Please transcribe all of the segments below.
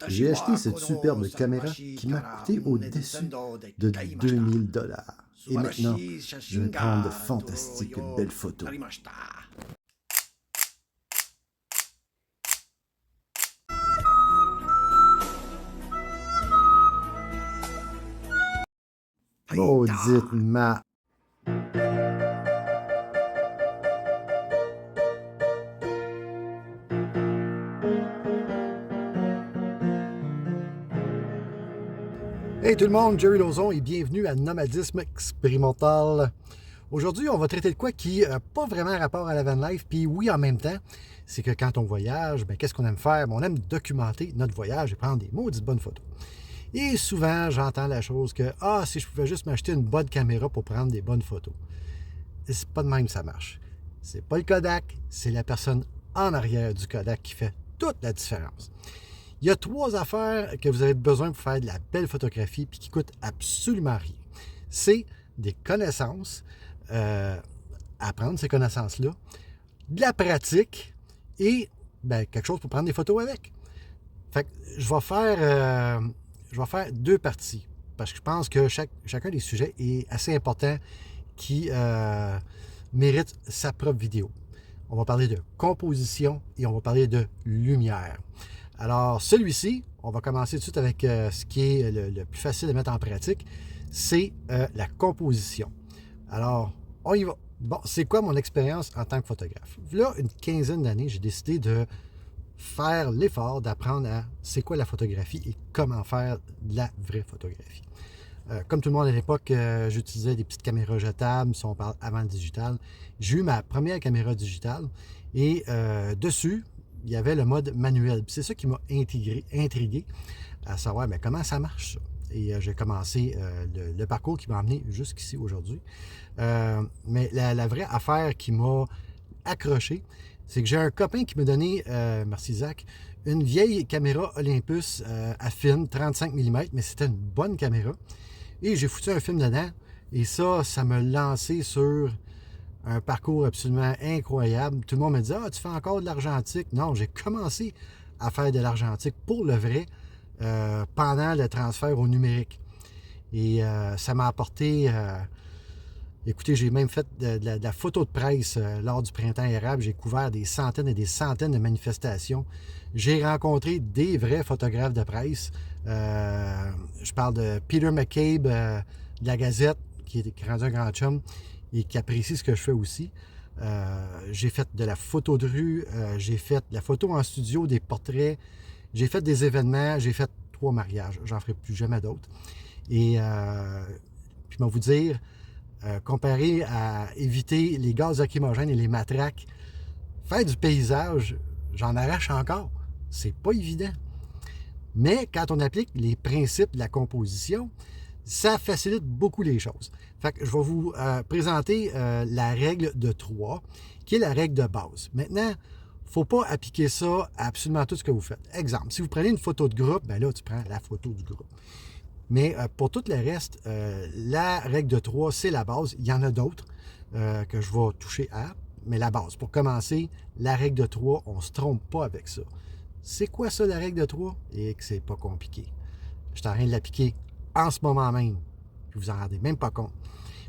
J'ai acheté cette superbe caméra qui m'a coûté au-dessus de 2000 $. Et maintenant, je vais prendre de fantastiques belles photos. Maudite ma... Hey tout le monde, Jerry Lauzon et bienvenue à Nomadisme Expérimental. Aujourd'hui, on va traiter de quoi qui n'a pas vraiment rapport à la van life, puis oui, en même temps, c'est que quand on voyage, qu'est-ce qu'on aime faire? On aime documenter notre voyage et prendre des maudites bonnes photos. Et souvent, j'entends la chose que « Ah, si je pouvais juste m'acheter une bonne caméra pour prendre des bonnes photos. » C'est pas de même que ça marche. C'est pas le Kodak, c'est la personne en arrière du Kodak qui fait toute la différence. Il y a 3 affaires que vous avez besoin pour faire de la belle photographie puis qui coûtent absolument rien. C'est des connaissances, apprendre ces connaissances-là, de la pratique et quelque chose pour prendre des photos avec. Fait que je vais faire 2 parties parce que je pense que chacun des sujets est assez important qui mérite sa propre vidéo. On va parler de composition et on va parler de lumière. Alors, celui-ci, on va commencer tout de suite avec ce qui est le plus facile à mettre en pratique, c'est la composition. Alors, on y va. Bon, c'est quoi mon expérience en tant que photographe? Là, une quinzaine d'années, j'ai décidé de faire l'effort d'apprendre à c'est quoi la photographie et comment faire de la vraie photographie. Comme tout le monde à l'époque, j'utilisais des petites caméras jetables, si on parle avant le digital. J'ai eu ma première caméra digitale et dessus, il y avait le mode manuel. C'est ça qui m'a intrigué à savoir comment ça marche ça. Et j'ai commencé le parcours qui m'a amené jusqu'ici aujourd'hui. Mais la vraie affaire qui m'a accroché, c'est que j'ai un copain qui m'a donné, merci Zach, une vieille caméra Olympus à film 35 mm, mais c'était une bonne caméra. Et j'ai foutu un film dedans. Et ça m'a lancé sur un parcours absolument incroyable. Tout le monde me dit « Ah, tu fais encore de l'argentique? » Non, j'ai commencé à faire de l'argentique pour le vrai pendant le transfert au numérique. Et ça m'a apporté... écoutez, j'ai même fait de la photo de presse lors du printemps érable. J'ai couvert des centaines et des centaines de manifestations. J'ai rencontré des vrais photographes de presse. Je parle de Peter McCabe de la Gazette, qui est rendu un grand chum et qui apprécie ce que je fais aussi. J'ai fait de la photo de rue, j'ai fait de la photo en studio, des portraits, j'ai fait des événements, j'ai fait 3 mariages. J'en ferai plus jamais d'autres. Et puis, je vais vous dire, comparé à éviter les gaz lacrymogènes et les matraques, faire du paysage, j'en arrache encore. C'est pas évident. Mais quand on applique les principes de la composition, ça facilite beaucoup les choses. Fait que je vais vous présenter la règle de 3, qui est la règle de base. Maintenant, il ne faut pas appliquer ça à absolument tout ce que vous faites. Exemple, si vous prenez une photo de groupe, là, tu prends la photo du groupe. Mais pour tout le reste, la règle de 3, c'est la base. Il y en a d'autres que je vais toucher à, mais la base. Pour commencer, la règle de 3, on ne se trompe pas avec ça. C'est quoi ça, la règle de 3? Et que c'est pas compliqué. Je suis en train de l'appliquer en ce moment même. Vous en rendez même pas compte.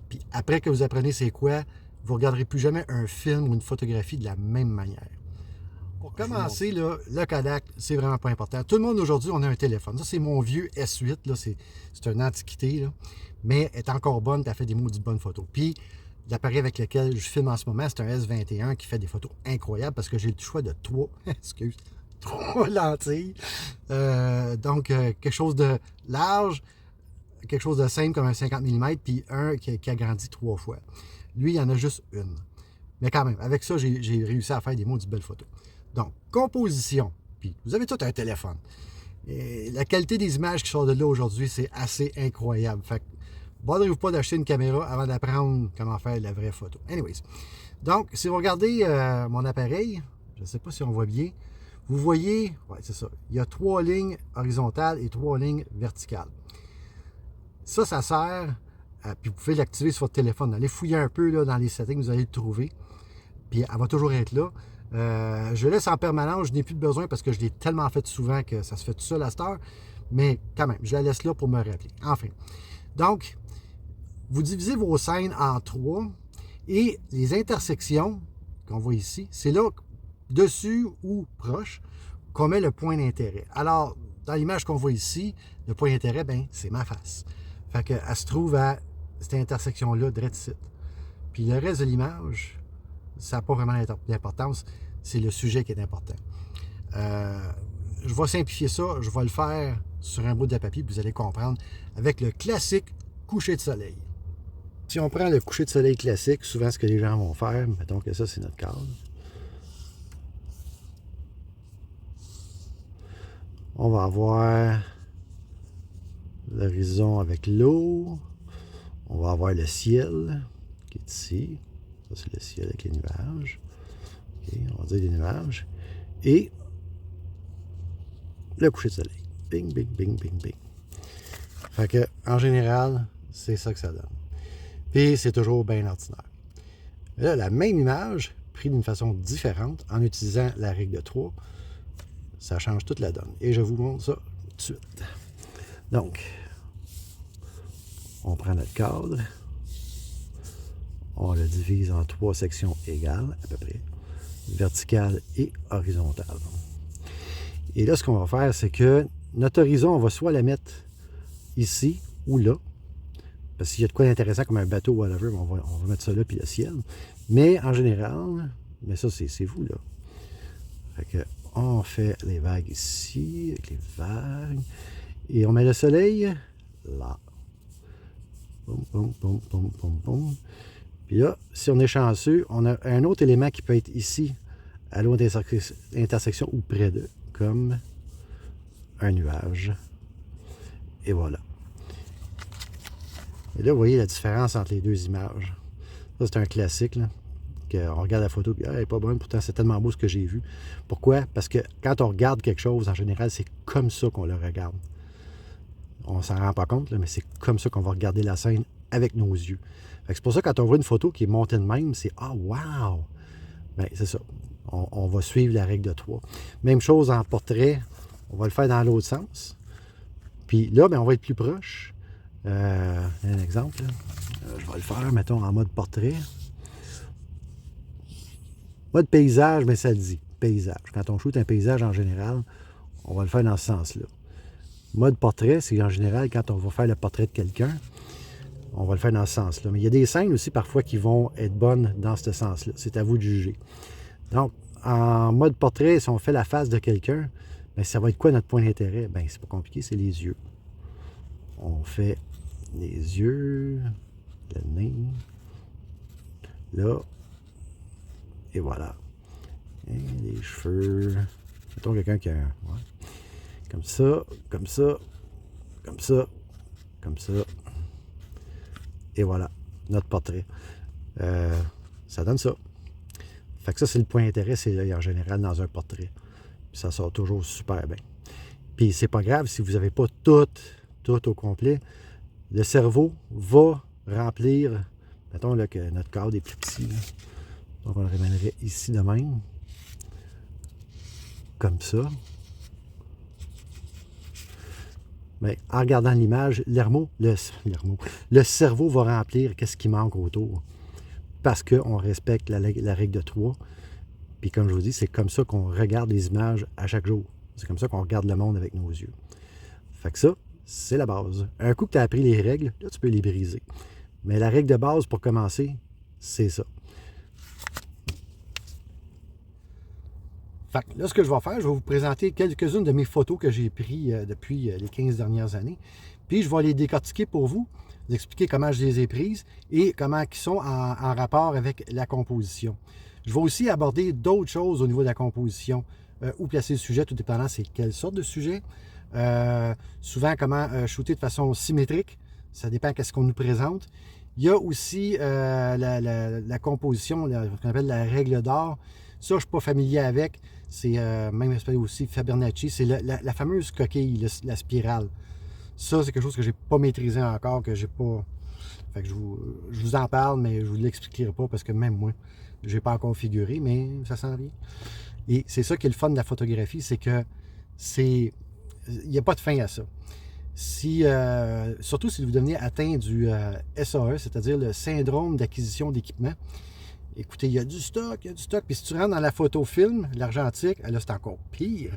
Puis après que vous apprenez c'est quoi, vous ne regarderez plus jamais un film ou une photographie de la même manière. Pour commencer, là, le Kodak, c'est vraiment pas important. Tout le monde aujourd'hui, on a un téléphone. Ça, c'est mon vieux S8. Là, c'est une antiquité. Là, mais elle est encore bonne. Tu as fait des maudites bonnes photos. Puis, l'appareil avec lequel je filme en ce moment, c'est un S21 qui fait des photos incroyables parce que j'ai le choix de 3 lentilles. Donc, quelque chose de large, quelque chose de simple comme un 50 mm, puis un qui agrandit 3 fois. Lui, il y en a juste une. Mais quand même, avec ça, j'ai réussi à faire des maudites belles photos. Donc, composition. Puis, vous avez tout un téléphone. Et la qualité des images qui sortent de là aujourd'hui, c'est assez incroyable. Fait que, borderez-vous pas d'acheter une caméra avant d'apprendre comment faire la vraie photo. Anyways. Donc, si vous regardez mon appareil, je ne sais pas si on voit bien, vous voyez, ouais, c'est ça, il y a 3 lignes horizontales et 3 lignes verticales. Ça sert, puis vous pouvez l'activer sur votre téléphone. Allez fouiller un peu là, dans les settings, vous allez le trouver. Puis elle va toujours être là. Je laisse en permanence, je n'ai plus de besoin parce que je l'ai tellement fait souvent que ça se fait tout seul à cette heure. Mais quand même, je la laisse là pour me rappeler. Enfin, donc, vous divisez vos scènes en 3 et les intersections qu'on voit ici, c'est là, dessus ou proche, qu'on met le point d'intérêt. Alors, dans l'image qu'on voit ici, le point d'intérêt, ben, c'est ma face. Fait qu'elle se trouve à cette intersection-là, direct ici. Puis le reste de l'image, ça n'a pas vraiment d'importance, c'est le sujet qui est important. Je vais simplifier ça, je vais le faire sur un bout de papier, puis vous allez comprendre, avec le classique coucher de soleil. Si on prend le coucher de soleil classique, souvent ce que les gens vont faire, mettons que ça c'est notre cadre. On va avoir l'horizon avec l'eau. On va avoir le ciel qui est ici. Ça, c'est le ciel avec les nuages. Okay, on va dire les nuages. Et le coucher de soleil. Bing, bing, bing, bing, bing. Fait que, en général, c'est ça que ça donne. Puis, c'est toujours bien ordinaire. Mais là, la même image, prise d'une façon différente, en utilisant la règle de 3, ça change toute la donne. Et je vous montre ça tout de suite. Donc, on prend notre cadre, on le divise en 3 sections égales, à peu près, verticale et horizontale. Et là, ce qu'on va faire, c'est que notre horizon, on va soit la mettre ici ou là, parce qu'il y a de quoi d'intéressant comme un bateau ou whatever, on va mettre ça là, puis le ciel. Mais en général, mais ça, c'est vous, là. Fait que, on fait les vagues ici, avec les vagues, et on met le soleil là. Boum, boum, boum, boum, boum, boum. Puis là, si on est chanceux, on a un autre élément qui peut être ici, à l'autre intersection ou près d'eux, comme un nuage. Et voilà. Et là, vous voyez la différence entre les deux images. Ça, c'est un classique, là. On regarde la photo, puis elle n'est pas bonne, pourtant c'est tellement beau ce que j'ai vu. Pourquoi? Parce que quand on regarde quelque chose, en général, c'est comme ça qu'on le regarde. On s'en rend pas compte, là, mais c'est comme ça qu'on va regarder la scène avec nos yeux. C'est pour ça que quand on voit une photo qui est montée de même, c'est « Ah, wow! » Bien, c'est ça. On va suivre la règle de 3. Même chose en portrait, on va le faire dans l'autre sens. Puis là, bien, on va être plus proche. Un exemple, là. Je vais le faire, mettons, en mode portrait. Mode paysage, mais ça le dit, paysage. Quand on shoot un paysage en général, on va le faire dans ce sens-là. Mode portrait, c'est en général quand on va faire le portrait de quelqu'un, on va le faire dans ce sens-là. Mais il y a des scènes aussi parfois qui vont être bonnes dans ce sens-là. C'est à vous de juger. Donc, en mode portrait, si on fait la face de quelqu'un, bien, ça va être quoi notre point d'intérêt? Bien, c'est pas compliqué, c'est les yeux. On fait les yeux, le nez, là, et voilà. Et les cheveux. Mettons quelqu'un qui a un... Ouais. Comme ça, comme ça, comme ça, comme ça. Et voilà, notre portrait. Ça donne ça. Fait que ça, c'est le point d'intérêt, c'est en général dans un portrait. Puis ça sort toujours super bien. Puis c'est pas grave si vous n'avez pas tout au complet. Le cerveau va remplir, mettons là, que notre cadre est plus petit. Là. Donc on le ramènerait ici de même. Comme ça. Mais en regardant l'image, le cerveau va remplir qu'est-ce qui manque autour. Parce qu'on respecte la règle de 3. Puis comme je vous dis, c'est comme ça qu'on regarde les images à chaque jour. C'est comme ça qu'on regarde le monde avec nos yeux. Fait que ça, c'est la base. Un coup que tu as appris les règles, là, tu peux les briser. Mais la règle de base, pour commencer, c'est ça. Fait que là, ce que je vais faire, je vais vous présenter quelques-unes de mes photos que j'ai prises depuis les 15 dernières années. Puis, je vais les décortiquer pour vous, vous expliquer comment je les ai prises et comment ils sont en rapport avec la composition. Je vais aussi aborder d'autres choses au niveau de la composition, où placer le sujet, tout dépendant c'est quelle sorte de sujet. Souvent, comment shooter de façon symétrique, ça dépend de ce qu'on nous présente. Il y a aussi la composition, ce qu'on appelle la règle d'or. Ça, je ne suis pas familier avec. C'est même aussi Fibonacci, c'est la fameuse coquille, la spirale. Ça, c'est quelque chose que je n'ai pas maîtrisé encore, que j'ai pas. Fait que je vous en parle, mais je ne vous l'expliquerai pas parce que même moi, je n'ai pas encore configuré, mais ça s'en vient. Et c'est ça qui est le fun de la photographie, c'est que il n'y a pas de fin à ça. Surtout si vous devenez atteint du SAE, c'est-à-dire le syndrome d'acquisition d'équipement. Écoutez, il y a du stock. Puis si tu rentres dans la photo-film, l'argentique, là, c'est encore pire.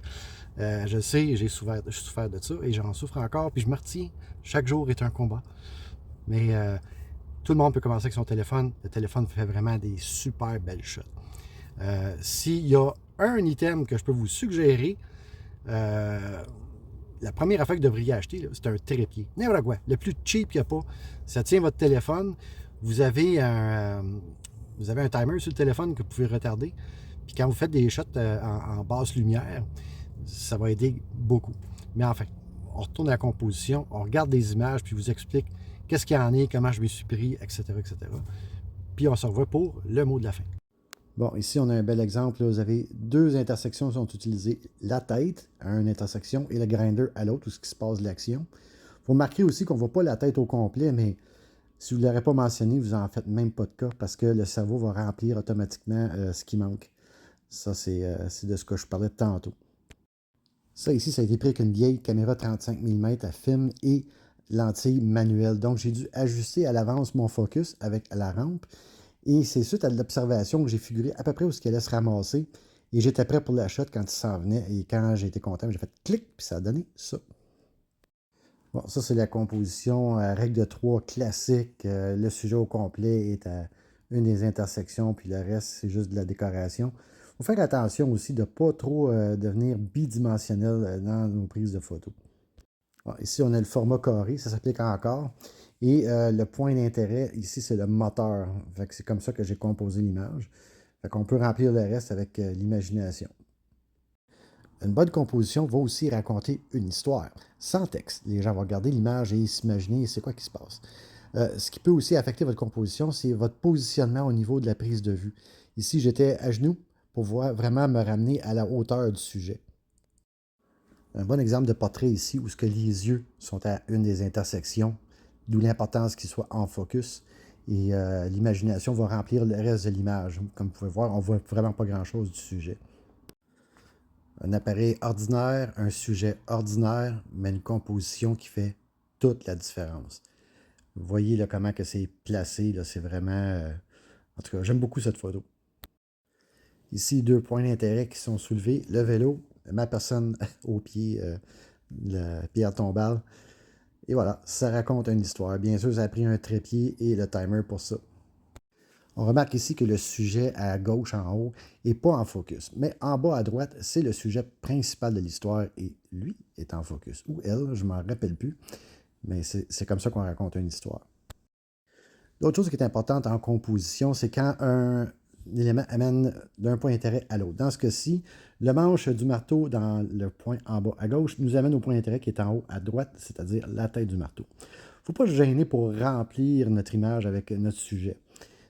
Je sais, j'ai souffert de ça et j'en souffre encore, puis je me retiens. Chaque jour est un combat. Mais tout le monde peut commencer avec son téléphone. Le téléphone fait vraiment des super belles shots. S'il y a un item que je peux vous suggérer, la première affaire que vous devriez acheter, c'est un trépied. N'importe quoi. Le plus cheap qu'il n'y a pas. Ça tient votre téléphone. Vous avez un timer sur le téléphone que vous pouvez retarder. Puis quand vous faites des shots en basse lumière, ça va aider beaucoup. Mais enfin, on retourne à la composition, on regarde des images, puis vous explique qu'est-ce qu'il y en est, comment je me suis pris, etc., etc. Puis on se revoit pour le mot de la fin. Bon, ici, on a un bel exemple. Là. Vous avez deux intersections qui sont utilisées. La tête à une intersection et le grinder à l'autre, où ce qui se passe de l'action. Il faut remarquer aussi qu'on ne voit pas la tête au complet, mais si vous ne l'aurez pas mentionné, vous n'en faites même pas de cas parce que le cerveau va remplir automatiquement ce qui manque. Ça, c'est de ce que je parlais tantôt. Ça, ici, ça a été pris avec une vieille caméra 35 mm à film et lentille manuelle. Donc, j'ai dû ajuster à l'avance mon focus avec la rampe. Et c'est suite à l'observation que j'ai figuré à peu près où ce qu'elle allait se ramasser. Et j'étais prêt pour la shot quand il s'en venait. Et quand j'ai été content, j'ai fait clic, puis ça a donné ça. Bon, ça, c'est la composition règle de 3 classique. Le sujet au complet est à une des intersections, puis le reste, c'est juste de la décoration. Il faut faire attention aussi de ne pas trop devenir bidimensionnel dans nos prises de photos. Bon, ici, on a le format carré, ça s'applique encore. Et le point d'intérêt, ici, c'est le moteur. C'est comme ça que j'ai composé l'image. On peut remplir le reste avec l'imagination. Une bonne composition va aussi raconter une histoire, sans texte. Les gens vont regarder l'image et s'imaginer c'est quoi qui se passe. Ce qui peut aussi affecter votre composition, c'est votre positionnement au niveau de la prise de vue. Ici, j'étais à genoux pour vraiment me ramener à la hauteur du sujet. Un bon exemple de portrait ici, où ce que les yeux sont à une des intersections, d'où l'importance qu'ils soient en focus. Et l'imagination va remplir le reste de l'image. Comme vous pouvez voir, on ne voit vraiment pas grand-chose du sujet. Un appareil ordinaire, un sujet ordinaire, mais une composition qui fait toute la différence. Vous voyez là, comment que c'est placé, c'est vraiment... En tout cas, j'aime beaucoup cette photo. Ici, 2 points d'intérêt qui sont soulevés. Le vélo, ma personne au pied, la pierre tombale. Et voilà, ça raconte une histoire. Bien sûr, ça a pris un trépied et le timer pour ça. On remarque ici que le sujet à gauche en haut n'est pas en focus, mais en bas à droite, c'est le sujet principal de l'histoire et lui est en focus. Ou elle, je ne m'en rappelle plus, mais c'est comme ça qu'on raconte une histoire. L'autre chose qui est importante en composition, c'est quand un élément amène d'un point d'intérêt à l'autre. Dans ce cas-ci, le manche du marteau dans le point en bas à gauche nous amène au point d'intérêt qui est en haut à droite, c'est-à-dire la tête du marteau. Il ne faut pas se gêner pour remplir notre image avec notre sujet.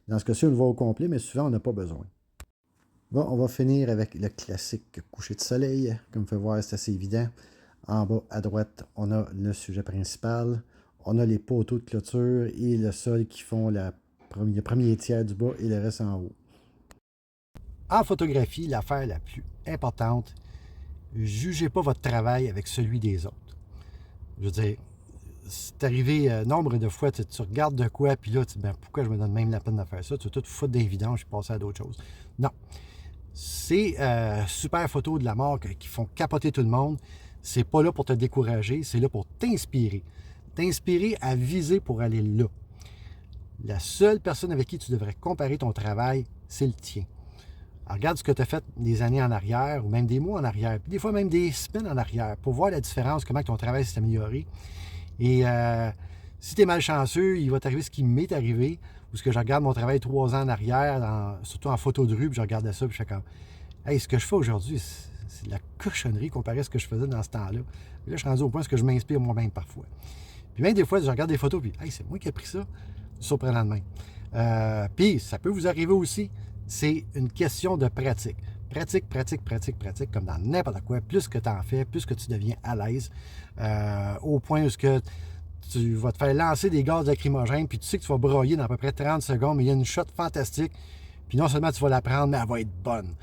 Dans ce cas-ci, on le voit au complet, mais souvent, on n'a pas besoin. Bon, on va finir avec le classique coucher de soleil. Comme vous pouvez voir, c'est assez évident. En bas à droite, on a le sujet principal. On a les poteaux de clôture et le sol qui font le premier tiers du bas et le reste en haut. En photographie, l'affaire la plus importante, jugez pas votre travail avec celui des autres. Je veux dire, c'est arrivé nombre de fois, tu regardes de quoi, puis là, tu dis, pourquoi je me donne même la peine de faire ça? Tu vas tout foutre d'évidence, je vais passer à d'autres choses. Non. Ces super photos de la mort qui font capoter tout le monde, c'est pas là pour te décourager, c'est là pour t'inspirer. T'inspirer à viser pour aller là. La seule personne avec qui tu devrais comparer ton travail, c'est le tien. Alors, regarde ce que tu as fait des années en arrière, ou même des mois en arrière, puis des fois même des semaines en arrière, pour voir la différence, comment ton travail s'est amélioré. Et si tu es malchanceux, il va t'arriver ce qui m'est arrivé, où ce que je regarde mon travail 3 ans en arrière, surtout en photo de rue, puis je regardais ça, puis je fais comme, hey, ce que je fais aujourd'hui, c'est de la cochonnerie comparé à ce que je faisais dans ce temps-là. Et là, je suis rendu au point où je m'inspire moi-même parfois. Puis même des fois, je regarde des photos, puis hey, c'est moi qui ai pris ça, surprenant de même. Puis ça peut vous arriver aussi, c'est une question de pratique. Pratique, comme dans n'importe quoi. Plus que tu en fais, plus que tu deviens à l'aise, au point où tu vas te faire lancer des gaz lacrymogènes, puis tu sais que tu vas broyer dans à peu près 30 secondes, mais il y a une shot fantastique. Puis non seulement tu vas la prendre, mais elle va être bonne.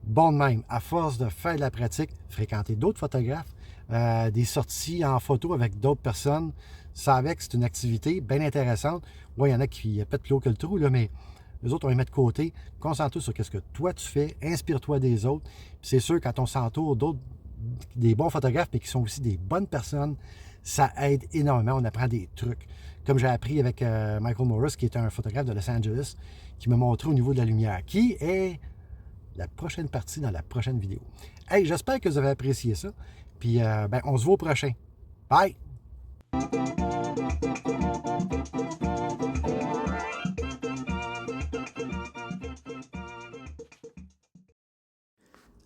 Bon de même, à force de faire de la pratique, fréquenter d'autres photographes, des sorties en photo avec d'autres personnes, savais que c'est une activité bien intéressante. Ouais, il y en a qui pètent plus haut que le trou, là, mais les autres, on les met de côté. Concentre-toi sur ce que toi tu fais, inspire-toi des autres. Puis c'est sûr, quand on s'entoure d'autres, des bons photographes, mais qui sont aussi des bonnes personnes, ça aide énormément. On apprend des trucs. Comme j'ai appris avec Michael Morris, qui est un photographe de Los Angeles, qui m'a montré au niveau de la lumière, qui est la prochaine partie dans la prochaine vidéo. Hey, j'espère que vous avez apprécié ça. Puis, on se voit au prochain. Bye!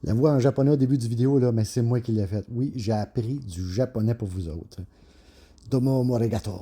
La voix en japonais au début du vidéo, là, mais c'est moi qui l'ai faite. Oui, j'ai appris du japonais pour vous autres. Domo moregato.